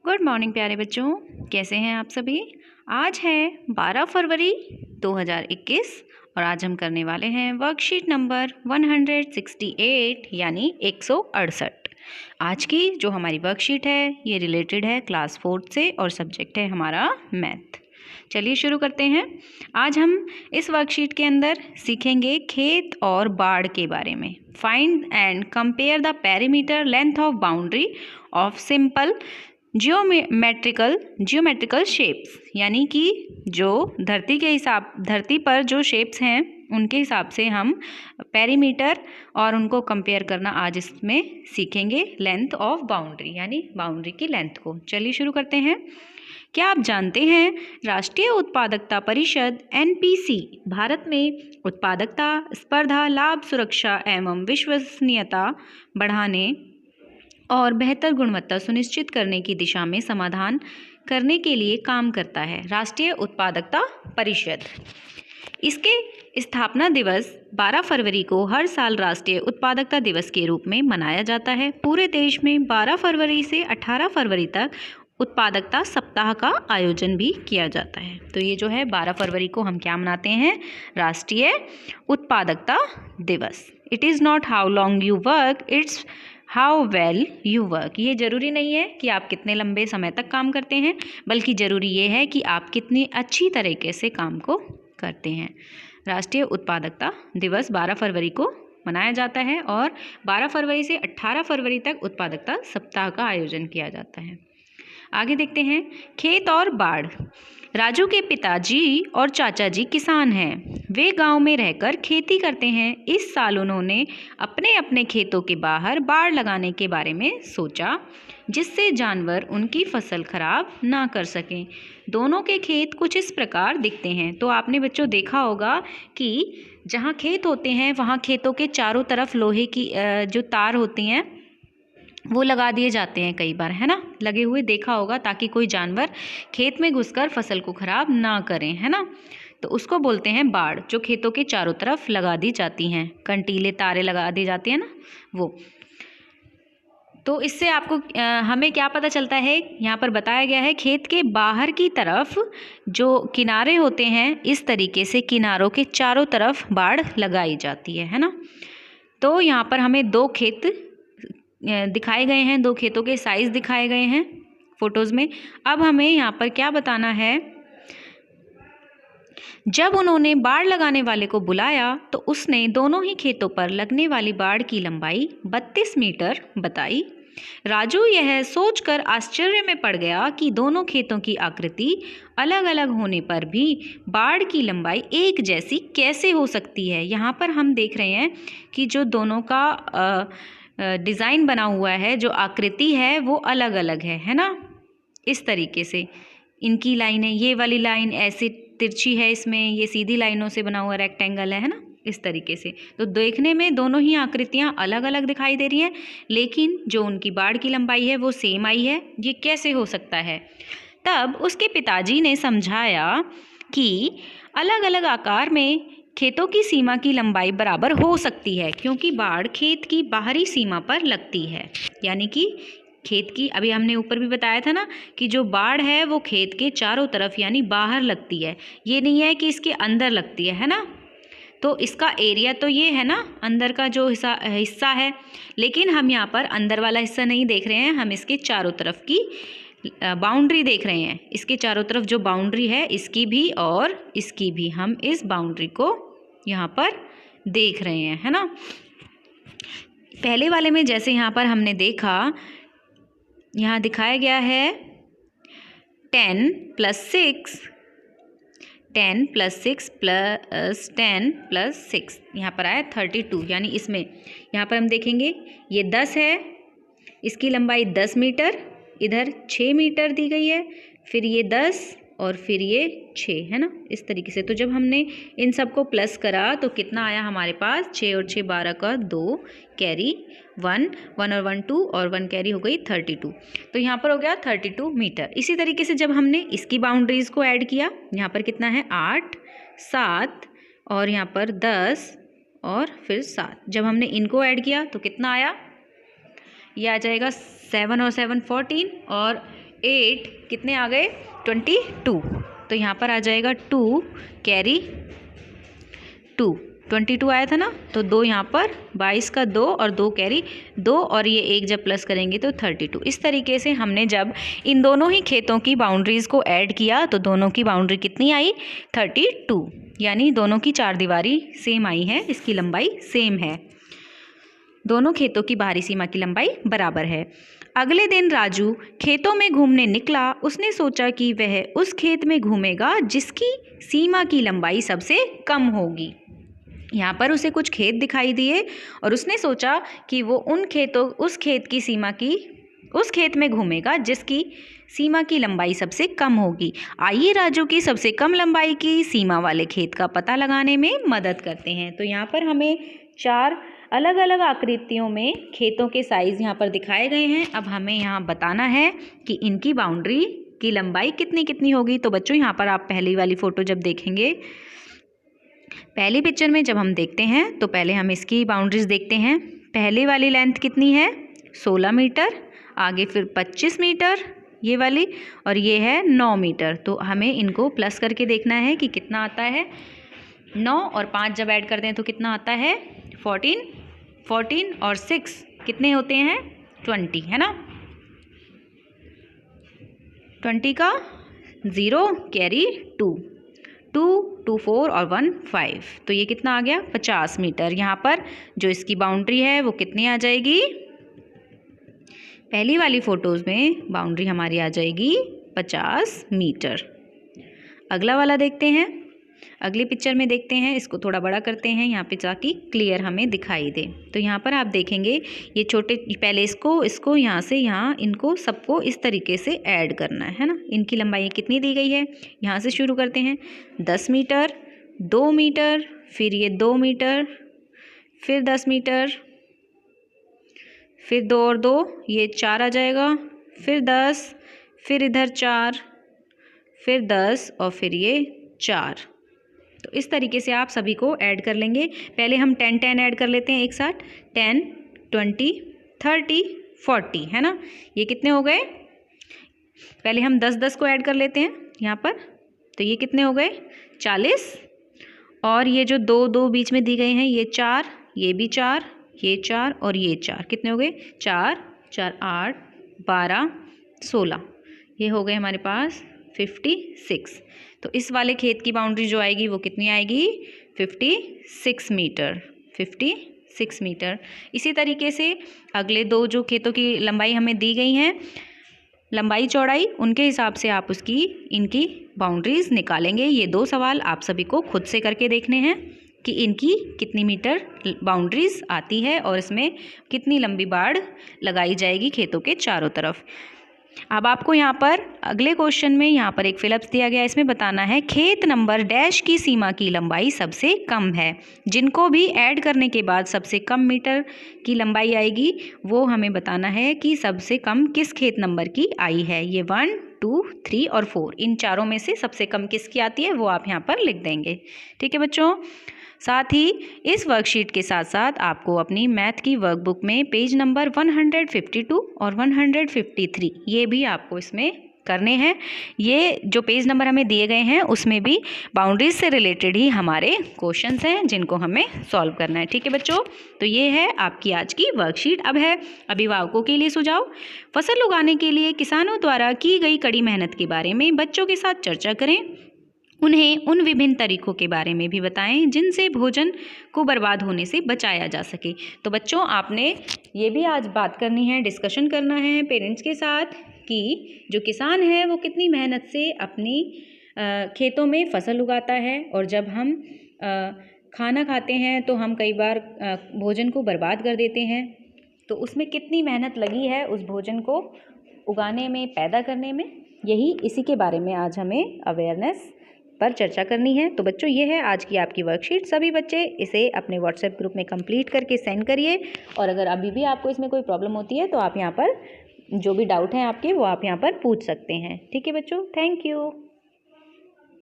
Good morning प्यारे बच्चों, कैसे हैं आप सभी। आज है 12 फरवरी 2021 और आज हम करने वाले हैं वर्कशीट नंबर 168 यानी 168। आज की जो हमारी वर्कशीट है ये रिलेटेड है क्लास 4 से और सब्जेक्ट है हमारा मैथ। चलिए शुरू करते हैं। आज हम इस वर्कशीट के अंदर सीखेंगे खेत और बाड़ के बारे में। Find and compare the perimeter length of boundary of simple geometrical shapes, यानी कि जो धरती पर जो शेप्स हैं उनके हिसाब से हम पेरीमीटर और उनको कंपेयर करना आज इसमें सीखेंगे। लेंथ ऑफ बाउंड्री यानी बाउंड्री की लेंथ को। चलिए शुरू करते हैं। क्या आप जानते हैं राष्ट्रीय उत्पादकता परिषद NPC भारत में उत्पादकता, स्पर्धा, लाभ, सुरक्षा एवं विश्वसनीयता बढ़ाने और बेहतर गुणवत्ता सुनिश्चित करने की दिशा में समाधान करने के लिए काम करता है। राष्ट्रीय उत्पादकता परिषद, इसके स्थापना दिवस 12 फरवरी को हर साल राष्ट्रीय उत्पादकता दिवस के रूप में मनाया जाता है। पूरे देश में 12 फरवरी से 18 फरवरी तक उत्पादकता सप्ताह का आयोजन भी किया जाता है। तो ये जो है 12 फरवरी को हम क्या मनाते हैं, राष्ट्रीय उत्पादकता दिवस। It is not how long you work, it's how well you work. ये ज़रूरी नहीं है कि आप कितने लंबे समय तक काम करते हैं, बल्कि ज़रूरी ये है कि आप कितनी अच्छी तरीके से काम को करते हैं। राष्ट्रीय उत्पादकता दिवस 12 फरवरी को मनाया जाता है और 12 फरवरी से 18 फरवरी तक उत्पादकता सप्ताह का आयोजन किया जाता है। आगे देखते हैं, खेत और बाड़। राजू के पिताजी और चाचा जी किसान हैं। वे गांव में रहकर खेती करते हैं। इस साल उन्होंने अपने अपने खेतों के बाहर बाड़ लगाने के बारे में सोचा, जिससे जानवर उनकी फसल खराब ना कर सकें। दोनों के खेत कुछ इस प्रकार दिखते हैं। तो आपने बच्चों देखा होगा कि जहाँ खेत होते हैं वहाँ खेतों के चारों तरफ लोहे की जो तार होती हैं वो लगा दिए जाते हैं कई बार, है ना, लगे हुए देखा होगा, ताकि कोई जानवर खेत में घुसकर फसल को खराब ना करें, है ना। तो उसको बोलते हैं बाड़, जो खेतों के चारों तरफ लगा दी जाती हैं, कंटीले तारे लगा दी जाती हैं ना वो। तो इससे आपको हमें क्या पता चलता है, यहाँ पर बताया गया है खेत के बाहर की तरफ जो किनारे होते हैं इस तरीके से किनारों के चारों तरफ बाड़ लगाई जाती है ना। तो यहाँ पर हमें दो खेत दिखाए गए हैं, दो खेतों के साइज दिखाए गए हैं फोटोज़ में। अब हमें यहाँ पर क्या बताना है, जब उन्होंने बाड़ लगाने वाले को बुलाया तो उसने दोनों ही खेतों पर लगने वाली बाड़ की लंबाई 32 मीटर बताई। राजू यह सोचकर आश्चर्य में पड़ गया कि दोनों खेतों की आकृति अलग अलग होने पर भी बाड़ की लंबाई एक जैसी कैसे हो सकती है। यहाँ पर हम देख रहे हैं कि जो दोनों का डिज़ाइन बना हुआ है, जो आकृति है वो अलग अलग है ना। इस तरीके से इनकी लाइनें, ये वाली लाइन ऐसे तिरछी है, इसमें ये सीधी लाइनों से बना हुआ रेक्टेंगल है ना, इस तरीके से। तो देखने में दोनों ही आकृतियाँ अलग अलग दिखाई दे रही हैं, लेकिन जो उनकी बाड़ की लंबाई है वो सेम आई है। ये कैसे हो सकता है। तब उसके पिताजी ने समझाया कि अलग अलग आकार में खेतों की सीमा की लंबाई बराबर हो सकती है, क्योंकि बाड़ खेत की बाहरी सीमा पर लगती है। यानी कि खेत की, अभी हमने ऊपर भी बताया था ना कि जो बाड़ है वो खेत के चारों तरफ यानी बाहर लगती है, ये नहीं है कि इसके अंदर लगती है ना। तो इसका एरिया तो ये है ना, अंदर का जो हिस्सा है, लेकिन हम यहाँ पर अंदर वाला हिस्सा नहीं देख रहे हैं, हम इसके चारों तरफ की बाउंड्री देख रहे हैं। इसके चारों तरफ जो बाउंड्री है इसकी भी और इसकी भी, हम इस बाउंड्री को यहाँ पर देख रहे हैं, है ना। पहले वाले में जैसे यहाँ पर हमने देखा, यहाँ दिखाया गया है 10 + 6 10 + 6 + 10 + 6, यहाँ पर आया 32। यानी इसमें यहाँ पर हम देखेंगे ये 10 है, इसकी लंबाई 10 मीटर, इधर 6 मीटर दी गई है, फिर ये 10 और फिर ये 6, है ना, इस तरीके से। तो जब हमने इन सबको प्लस करा तो कितना आया हमारे पास, 6 और 6 12 का 2 कैरी 1 1 और 1 2 और 1 कैरी हो गई 32। तो यहाँ पर हो गया 32 मीटर। इसी तरीके से जब हमने इसकी बाउंड्रीज़ को ऐड किया, यहाँ पर कितना है 8 7 और यहाँ पर 10 और फिर 7, जब हमने इनको ऐड किया तो कितना आया, ये आ जाएगा 7 और 7 14 और 8 कितने आ गए 22, तो यहाँ पर आ जाएगा 2 कैरी 2, 22 आया था ना, तो 2 यहाँ पर 22 का 2 और 2 कैरी 2 और ये 1 जब प्लस करेंगे तो 32। इस तरीके से हमने जब इन दोनों ही खेतों की बाउंड्रीज़ को ऐड किया तो दोनों की बाउंड्री कितनी आई 32, यानी दोनों की चार दीवारी सेम आई है, इसकी लंबाई सेम है, दोनों खेतों की बाहरी सीमा की लंबाई बराबर है। अगले दिन राजू खेतों में घूमने निकला। उसने सोचा कि वह उस खेत में घूमेगा जिसकी सीमा की लंबाई सबसे कम होगी। यहाँ पर उसे कुछ खेत दिखाई दिए और उसने सोचा कि वो उस खेत में घूमेगा जिसकी सीमा की लंबाई सबसे कम होगी। आइए राजू की सबसे कम लंबाई की सीमा वाले खेत का पता लगाने में मदद करते हैं। तो यहाँ पर हमें 4 अलग अलग आकृतियों में खेतों के साइज़ यहाँ पर दिखाए गए हैं। अब हमें यहाँ बताना है कि इनकी बाउंड्री की लंबाई कितनी कितनी होगी। तो बच्चों यहाँ पर आप पहली वाली फ़ोटो जब देखेंगे, पहली पिक्चर में जब हम देखते हैं तो पहले हम इसकी बाउंड्रीज़ देखते हैं। पहले वाली लेंथ कितनी है 16 मीटर, आगे फिर 25 मीटर ये वाली, और ये है 9 मीटर। तो हमें इनको प्लस करके देखना है कि कितना आता है। 9 और 5 जब ऐड करते हैं तो कितना आता है 14 और 6 कितने होते हैं 20, है ना। 20 का 0 कैरी 2 2 4 और 1 5, तो ये कितना आ गया 50 मीटर। यहाँ पर जो इसकी बाउंड्री है वो कितनी आ जाएगी, पहली वाली फ़ोटोज़ में बाउंड्री हमारी आ जाएगी 50 मीटर। अगला वाला देखते हैं, अगली पिक्चर में देखते हैं, इसको थोड़ा बड़ा करते हैं यहाँ पे ताकि क्लियर हमें दिखाई दे। तो यहाँ पर आप देखेंगे ये छोटे, पहले इसको यहाँ से यहाँ इनको सबको इस तरीके से ऐड करना है ना। इनकी लंबाई कितनी दी गई है, यहाँ से शुरू करते हैं 10 मीटर, 2 मीटर, फिर ये 2 मीटर, फिर 10 मीटर, फिर 2 और 2 ये 4 आ जाएगा, फिर 10, फिर इधर 4, फिर 10 और फिर ये 4। तो इस तरीके से आप सभी को ऐड कर लेंगे। पहले हम 10 ऐड कर लेते हैं एक साथ, 10 20 30 40, है ना। ये कितने हो गए, पहले हम 10 को ऐड कर लेते हैं यहाँ पर, तो ये कितने हो गए 40, और ये जो 2 बीच में दी गए हैं ये 4, ये भी 4, ये 4 और ये 4, कितने हो गए 4 4 8 12 16, ये हो गए हमारे पास 56। तो इस वाले खेत की बाउंड्री जो आएगी वो कितनी आएगी 56 मीटर, 56 मीटर। इसी तरीके से अगले 2 जो खेतों की लंबाई हमें दी गई हैं, लंबाई चौड़ाई, उनके हिसाब से आप इनकी बाउंड्रीज़ निकालेंगे। ये 2 सवाल आप सभी को खुद से करके देखने हैं कि इनकी कितनी मीटर बाउंड्रीज़ आती है और इसमें कितनी लंबी बाड़ लगाई जाएगी खेतों के चारों तरफ। अब आपको यहाँ पर अगले क्वेश्चन में यहाँ पर एक फिलअप्स दिया गया है, इसमें बताना है खेत नंबर डैश की सीमा की लंबाई सबसे कम है। जिनको भी ऐड करने के बाद सबसे कम मीटर की लंबाई आएगी वो हमें बताना है कि सबसे कम किस खेत नंबर की आई है। ये 1 2 3 और 4, इन चारों में से सबसे कम किसकी आती है वो आप यहाँ पर लिख देंगे। ठीक है बच्चों, साथ ही इस वर्कशीट के साथ साथ आपको अपनी मैथ की वर्कबुक में पेज नंबर 152 और 153 ये भी आपको इसमें करने हैं। ये जो पेज नंबर हमें दिए गए हैं उसमें भी बाउंड्रीज से रिलेटेड ही हमारे क्वेश्चंस हैं जिनको हमें सॉल्व करना है। ठीक है बच्चों, तो ये है आपकी आज की वर्कशीट। अब है अभिभावकों के लिए सुझाव। फसल उगाने के लिए किसानों द्वारा की गई कड़ी मेहनत के बारे में बच्चों के साथ चर्चा करें। उन्हें उन विभिन्न तरीकों के बारे में भी बताएं जिनसे भोजन को बर्बाद होने से बचाया जा सके। तो बच्चों आपने ये भी आज बात करनी है, डिस्कशन करना है पेरेंट्स के साथ कि जो किसान है वो कितनी मेहनत से अपनी खेतों में फसल उगाता है, और जब हम खाना खाते हैं तो हम कई बार भोजन को बर्बाद कर देते हैं। तो उसमें कितनी मेहनत लगी है उस भोजन को उगाने में, पैदा करने में। इसी के बारे में आज हमें अवेयरनेस पर चर्चा करनी है। तो बच्चों ये है आज की आपकी वर्कशीट। सभी बच्चे इसे अपने व्हाट्सएप ग्रुप में कंप्लीट करके सेंड करिए, और अगर अभी भी आपको इसमें कोई प्रॉब्लम होती है तो आप यहाँ पर जो भी डाउट हैं आपके वो आप यहाँ पर पूछ सकते हैं। ठीक है बच्चों, थैंक यू।